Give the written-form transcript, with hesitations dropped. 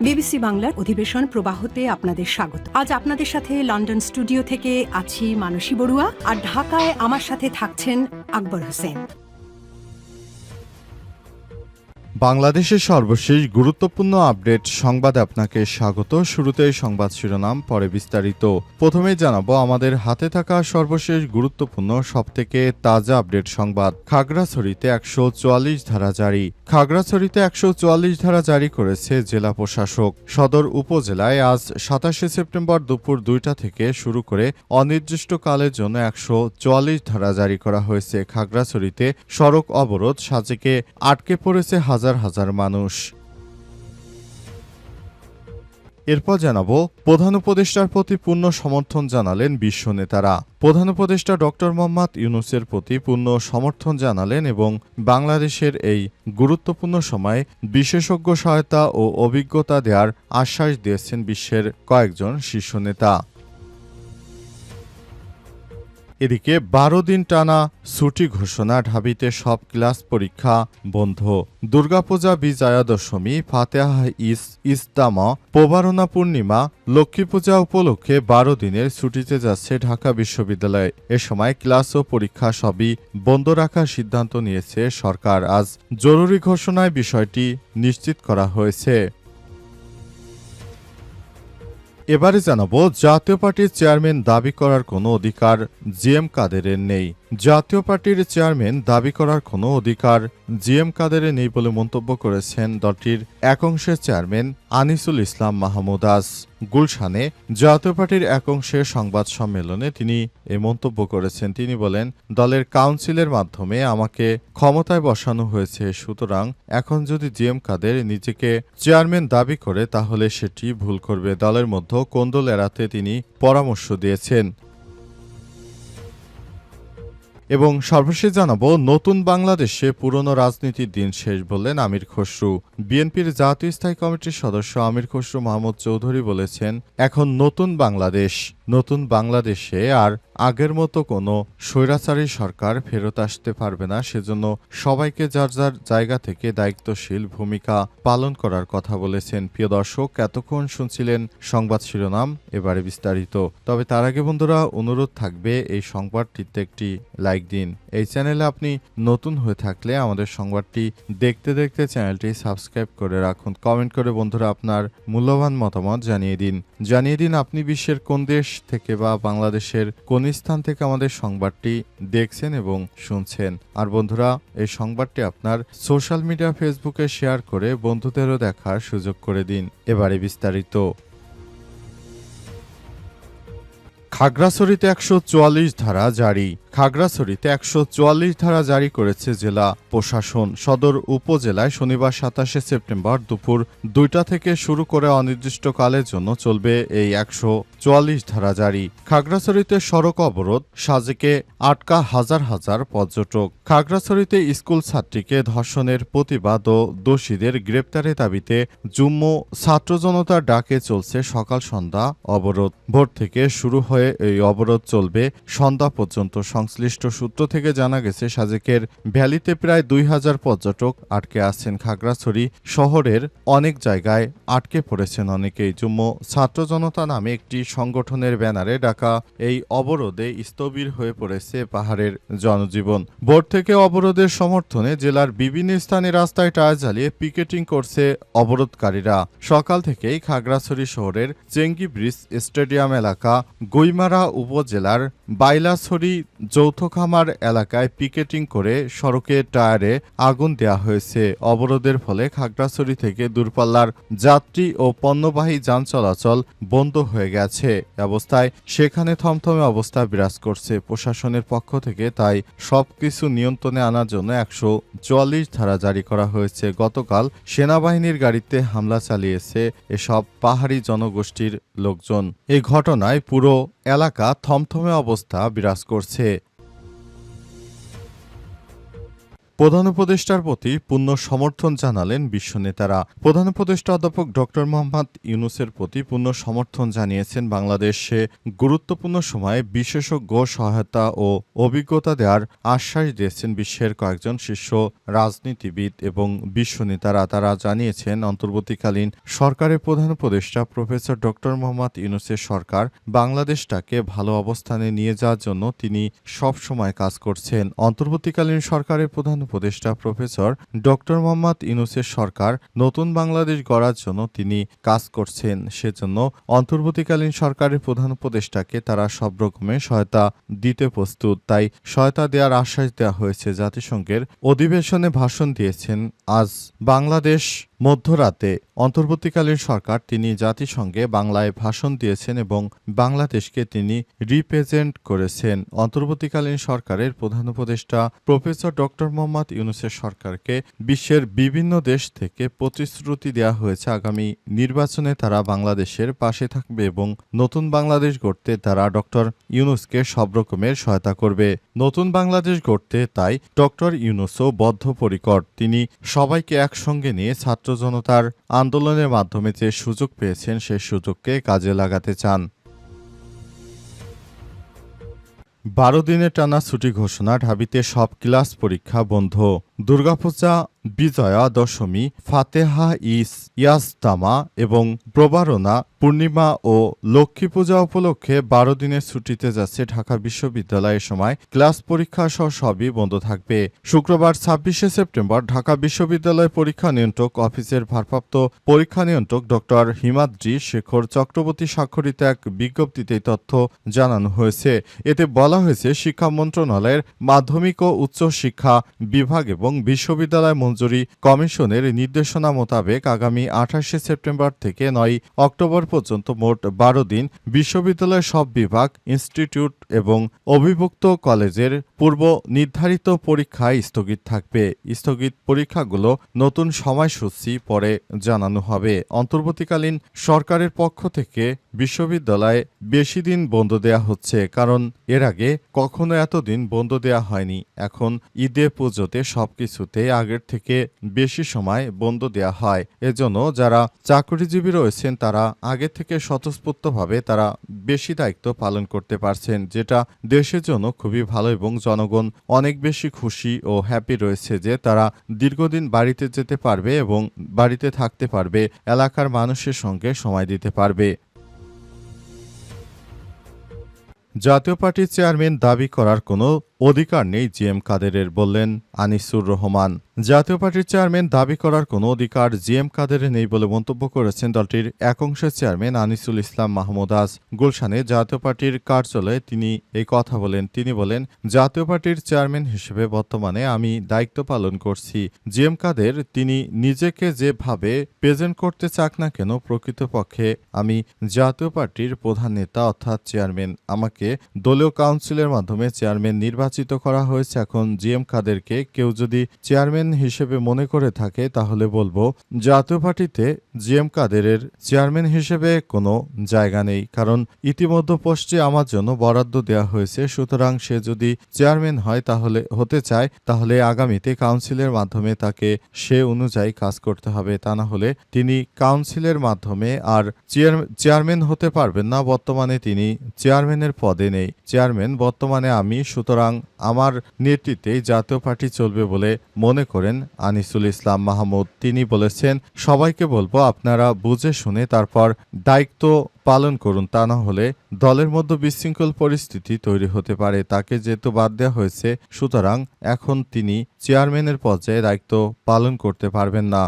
BBC বাংলার অধিবেশন প্রবাহতে আপনাদের স্বাগত। আজ আপনাদের সাথে লন্ডন স্টুডিও থেকে আছি মানসী বড়ুয়া, আর ঢাকায় আমার সাথে থাকছেন আকবর হোসেন। বাংলাদেশের সর্বশেষ গুরুত্বপূর্ণ আপডেট সংবাদে আপনাকে স্বাগত। শুরুতেই সংবাদ শিরোনাম, পরে বিস্তারিত। প্রথমেই জানাবো আমাদের হাতে থাকা সর্বশেষ গুরুত্বপূর্ণ সবথেকে তাজা আপডেট সংবাদ। খাগড়াছড়িতে ১৪৪ ধারা জারি। খাগড়াছড়িতে ১৪৪ ধারা জারি করেছে জেলা প্রশাসক। সদর উপজেলায় আজ ২৭শে সেপ্টেম্বর দুপুর ২টা থেকে শুরু করে অনির্দিষ্টকালের জন্য ১৪৪ ধারা জারি করা হয়েছে। খাগড়াছড়িতে সড়ক অবরোধ সাজেকে আটকে পড়েছে হাজার হাজার মানুষ। এরপর জানাবো প্রধান উপদেষ্টার প্রতি পূর্ণ সমর্থন জানালেন বিশ্ব নেতারা। প্রধান উপদেষ্টা ডক্টর মোহাম্মদ ইউনূসের প্রতি পূর্ণ সমর্থন জানালেন এবং বাংলাদেশের এই গুরুত্বপূর্ণ সময়ে বিশেষজ্ঞ সহায়তা ও অভিজ্ঞতা দেওয়ার আশ্বাস দিয়েছেন বিশ্বের কয়েকজন শীর্ষ নেতা। এদিকে ১২ দিন টানা ছুটি ঘোষণা, ঢাবিতে সব ক্লাস পরীক্ষা বন্ধ। দুর্গাপূজা, বিজয়া দশমী, ফাতেহা ইজতেমা, প্রবারণা পূর্ণিমা, লক্ষ্মী পূজা উপলক্ষে ১২ দিনের ছুটিতে যাচ্ছে ঢাকা বিশ্ববিদ্যালয়। এ সময় ক্লাস ও পরীক্ষা সবই বন্ধ রাখার সিদ্ধান্ত নিয়েছে সরকার। আজ জরুরি ঘোষণায় বিষয়টি নিশ্চিত করা হয়েছে। এবারে জানাবো জাতীয় পার্টির চেয়ারম্যান দাবি করার কোনো অধিকার জি এম কাদেরের নেই। জাতীয় পার্টির চেয়ারম্যান দাবি করার কোনো অধিকার জি এম কাদেরের নেই বলে মন্তব্য করেছেন দলটির এক অংশের চেয়ারম্যান আনিসুল ইসলাম মাহমুদ। আজ গুলশানে জাতীয় পার্টির এক অংশের সংবাদ সম্মেলনে তিনি এ মন্তব্য করেছেন। তিনি বলেন, দলের কাউন্সিলের মাধ্যমে আমাকে ক্ষমতায় বসানো হয়েছে, সুতরাং এখন যদি জি এম কাদের নিজেকে চেয়ারম্যান দাবি করে তাহলে সেটি ভুল করবে। দলের মধ্যে কোন্দল এড়াতে তিনি পরামর্শ দিয়েছেন। এবং সর্বশেষ জানাবো নতুন বাংলাদেশে পুরনো রাজনীতির দিন শেষ বললেন আমির খসরু। বিএনপির জাতীয় স্থায়ী কমিটির সদস্য আমির খসরু মাহমুদ চৌধুরী বলেছেন, এখন নতুন বাংলাদেশে আর আগের মতো কোনো স্বৈরাচারী সরকার ফেরত আসতে পারবে না। সেজন্য সবাইকে যার যার জায়গা থেকে দায়িত্বশীল ভূমিকা পালন করার কথা বলেছেন। প্রিয় দর্শক, এতক্ষণ শুনছিলেন সংবাদ শিরোনাম, এবারে বিস্তারিত। তবে তার আগে বন্ধুরা অনুরোধ থাকবে এই সংবাদটিতে একটি লাইক দিন। এই চ্যানেলে আপনি নতুন হয়ে থাকলে আমাদের সংবাদটি দেখতে দেখতে চ্যানেলটি সাবস্ক্রাইব করে রাখুন। কমেন্ট করে বন্ধুরা আপনার মূল্যবান মতামত জানিয়ে দিন আপনি বিশ্বের কোন দেশ থেকে বা বাংলাদেশের কোন স্থান থেকে আমাদের সংবাদটি দেখছেন এবং শুনছেন। আর বন্ধুরা, এই সংবাদটি আপনার সোশ্যাল মিডিয়া ফেসবুকে শেয়ার করে বন্ধুদেরও দেখার সুযোগ করে দিন। এবারে বিস্তারিত। খাগড়াছড়িতে ১৪৪ ধারা জারি। খাগড়াছড়িতে ১৪৪ ধারা জারি করেছে জেলা প্রশাসন। সদর উপজেলায় শনিবার ২৭শে সেপ্টেম্বর দুপুর ২টা থেকে শুরু করে অনির্দিষ্টকালের জন্য চলবে এই ১৪৪ ধারা জারি। খাগড়াছড়িতে সড়ক অবরোধ সাজেকে আটকা হাজার হাজার পর্যটক। খাগড়াছড়িতে স্কুল ছাত্রীকে ধর্ষণের প্রতিবাদ ও দোষীদের গ্রেপ্তারের দাবিতে যুগ্ম ছাত্র জনতার ডাকে চলছে সকাল সন্ধ্যা অবরোধ। ভোর থেকে শুরু হয়ে এই অবরোধ চলবে সন্ধ্যা পর্যন্ত। সংশ্লিষ্ট সূত্র থেকে জানা গেছে, সাজেকের ভ্যালিতে প্রায় ২,০০০ পর্যটক আটকে আছেন। খাগড়াছড়ি শহরের অনেক জায়গায় আটকে পড়েছেন অনেকেই। যুগ্ম ছাত্র জনতা নামে একটি সংগঠনের ব্যানারে ডাকা এই অবরোধে স্থবির হয়ে পড়েছে পাহাড়ের জনজীবন। ভোর থেকে অবরোধের সমর্থনে জেলার বিভিন্ন স্থানে রাস্তায় টায়ার জ্বালিয়ে পিকেটিং করছে অবরোধকারীরা। সকাল থেকেই খাগড়াছড়ি শহরের চেঙ্গি ব্রিজ স্টেডিয়াম এলাকা, গুইমারা উপজেলার বাইলাছড়ি যৌথখামার এলাকায় পিকেটিং করে সড়কে টায়ারে আগুন দেয়া হয়েছে। অবরোধের ফলে খাগড়াছড়ি থেকে দূরপাল্লার যাত্রী ও পণ্যবাহী যান চলাচল বন্ধ হয়ে গেছে। অবস্থায় সেখানে থমথমে অবস্থা বিরাজ করছে প্রশাসনের পক্ষ থেকে। তাই সবকিছু নিয়ন্ত্রণে আনার জন্য ১৪৪ ধারা জারি করা হয়েছে। গতকাল সেনাবাহিনীর গাড়িতে হামলা চালিয়েছে এসব পাহাড়ি জনগোষ্ঠীর লোকজন। এই ঘটনায় পুরো এলাকা থমথমে অবস্থা বিরাজ করছে। প্রধান উপদেষ্টার প্রতি পূর্ণ সমর্থন জানালেন বিশ্ব নেতারা। প্রধান উপদেষ্টা অধ্যাপক ডক্টর মোহাম্মদ ইউনূসের প্রতি পূর্ণ সমর্থন জানিয়েছেন বাংলাদেশে গুরুত্বপূর্ণ সময়ে বিশেষজ্ঞ সহায়তা ও অভিজ্ঞতা দেওয়ার আশ্বাস দিয়েছেন বিশ্বের কয়েকজন শীর্ষ রাজনীতিবিদ এবং বিশ্ব নেতারা। তারা জানিয়েছেন অন্তর্বর্তীকালীন সরকারের প্রধান উপদেষ্টা প্রফেসর ডক্টর মোহাম্মদ ইউনূসের সরকার বাংলাদেশটাকে ভালো অবস্থানে নিয়ে যাওয়ার জন্য তিনি সব সময় কাজ করছেন। অন্তর্বর্তীকালীন সরকারের প্রধান উপদেষ্টা প্রফেসর ডক্টর মোহাম্মদ ইউনূসের সরকার নতুন বাংলাদেশ গড়ার জন্য তিনি কাজ করছেন। সেজন্য অন্তর্বর্তীকালীন সরকারের প্রধান উপদেষ্টাকে তারা সব রকমের সহায়তা দিতে প্রস্তুত। তাই সহায়তা দেওয়ার আশ্বাস দেওয়া হয়েছে। জাতিসংঘের অধিবেশনে ভাষণ দিয়েছেন আজ বাংলাদেশ মধ্যরাতে অন্তর্বর্তীকালীন সরকার তিনি জাতিসংঘে বাংলায় ভাষণ দিয়েছেন এবং বাংলাদেশকে তিনি রিপ্রেজেন্ট করেছেন। অন্তর্বর্তীকালীন সরকারের প্রধান উপদেষ্টা প্রফেসর ডক্টর মোহাম্মদ ইউনূসের সরকারকে বিশ্বের বিভিন্ন দেশ থেকে প্রতিশ্রুতি দেওয়া হয়েছে আগামী নির্বাচনে তারা বাংলাদেশের পাশে থাকবে এবং নতুন বাংলাদেশ গড়তে তারা ডক্টর ইউনূসকে সব রকমের সহায়তা করবে। নতুন বাংলাদেশ গড়তে তাই ডক্টর ইউনূসও বদ্ধপরিকর। তিনি সবাইকে একসঙ্গে নিয়ে ছাত্র জনতার আন্দোলনের মাধ্যমে যে সুযোগ পেয়েছেন সেই সুযোগকে কাজে লাগাতে চান। 12 দিনের টানা ছুটি ঘোষণা, ঢাবিতে সব ক্লাস পরীক্ষা বন্ধ। দুর্গাপূজা, বিজয়া দশমী, ফাতেহা ইয়াজতামা এবং প্রবারণা পূর্ণিমা ও লক্ষ্মী পূজা উপলক্ষে 12 দিনের ছুটিতে যাচ্ছে ঢাকা বিশ্ববিদ্যালয়। এ সময় ক্লাস পরীক্ষা সহ সবই বন্ধ থাকবে। শুক্রবার 26শে সেপ্টেম্বর ঢাকা বিশ্ববিদ্যালয় পরীক্ষা নিয়ন্ত্রক অফিসের ভারপ্রাপ্ত পরীক্ষা নিয়ন্ত্রক ডক্টর হিমাদ্রি শেখর চক্রবর্তী স্বাক্ষরিত এক বিজ্ঞপ্তিতে তথ্য জানানো হয়েছে। এতে বলা হয়েছে শিক্ষা মন্ত্রণালয়ের মাধ্যমিক ও উচ্চ শিক্ষা বিভাগ এবং বিশ্ববিদ্যালয় মঞ্জুরি কমিশনের নির্দেশনা মোতাবেক আগামী 28শে সেপ্টেম্বর থেকে 9 অক্টোবর পর্যন্ত মোট 12 দিন বিশ্ববিদ্যালয়ের সব বিভাগ, ইনস্টিটিউট এবং অভিভুক্ত কলেজের পূর্ব নির্ধারিত পরীক্ষায় স্থগিত থাকবে। স্থগিত পরীক্ষাগুলো নতুন সময়সূচি পরে জানানো হবে। অন্তর্বর্তীকালীন সরকারের পক্ষ থেকে বিশ্ববিদ্যালয়ে বেশি দিন বন্ধ দেয়া হচ্ছে, কারণ এর আগে কখনো এতদিন বন্ধ দেয়া হয়নি। এখন ঈদে পুজোতে সবকিছুতে আগের থেকে বেশি সময় বন্ধ দেয়া হয়। এজন্য যারা চাকরিজীবী রয়েছেন তারা আগে থেকে স্বতঃস্ফূর্তভাবে তারা বেশি দায়িত্ব পালন করতে পারছেন, যেটা দেশের জন্য খুবই ভালো এবং জনগণ অনেক বেশি খুশি ও হ্যাপি রয়েছে যে তারা দীর্ঘদিন বাড়িতে যেতে পারবে এবং বাড়িতে থাকতে পারবে, এলাকার মানুষের সঙ্গে সময় দিতে পারবে। জাতীয় পার্টির চেয়ারম্যান দাবি করার কোনো অধিকার নেই জিএম কাদেরের, বললেন আনিসুর রহমান। জাতীয় পার্টির চেয়ারম্যান দাবি করার কোনো অধিকার জিএম কাদেরের নেই বলে মন্তব্য করেছেন দলটির এক অংশের চেয়ারম্যান আনিসুল ইসলাম মাহমুদ। আজ গুলশানে জাতীয় পার্টির কার্যালয়ে তিনি এই কথা বলেন। তিনি বলেন, জাতীয় পার্টির চেয়ারম্যান হিসেবে বর্তমানে আমি দায়িত্ব পালন করছি। জিএম কাদের তিনি নিজেকে যেভাবে প্রেজেন্ট করতে চাক না কেন, প্রকৃতপক্ষে আমি জাতীয় পার্টির প্রধান নেতা অর্থাৎ চেয়ারম্যান। আমাকে দলীয় কাউন্সিলের মাধ্যমে চেয়ারম্যান নির্বাচিত করা হয়েছে। এখন জিএম কাদেরকে কেউ যদি চেয়ারম্যান হিসেবে মনে করে থাকে তাহলে বলবো জাতীয় পার্টিতে জিএম কাদেরের চেয়ারম্যান হিসেবে কোনো জায়গা নেই, কারণ ইতিমধ্যে পোস্টে আমার জন্য বরাদ্দ দেওয়া হয়েছে। সুতরাং সে যদি চেয়ারম্যান হয় তাহলে হতে চায় তাহলে আগামীতে কাউন্সিলের মাধ্যমে তাকে সে অনুযায়ী কাজ করতে হবে। তা না হলে তিনি কাউন্সিলের মাধ্যমে আর চেয়ারম্যান হতে পারবেন না। বর্তমানে তিনি চেয়ারম্যানের পদে নেই। চেয়ারম্যান বর্তমানে আমি, সুতরাং আমার নেতৃত্বেই জাতীয় পার্টি চলবে বলে মনে করেন আনিসুল ইসলাম মাহমুদ। তিনি বলেছেন, সবাইকে বলবো আপনারা বুঝে শুনে তারপর দায়িত্ব পালন করুন, তা না হলে দলের মধ্যে বিশৃঙ্খল পরিস্থিতি তৈরি হতে পারে। তাকে যেহেতু বাদ দেওয়া হয়েছে, সুতরাং এখন তিনি চেয়ারম্যানের পর্যায়ে দায়িত্ব পালন করতে পারবেন না।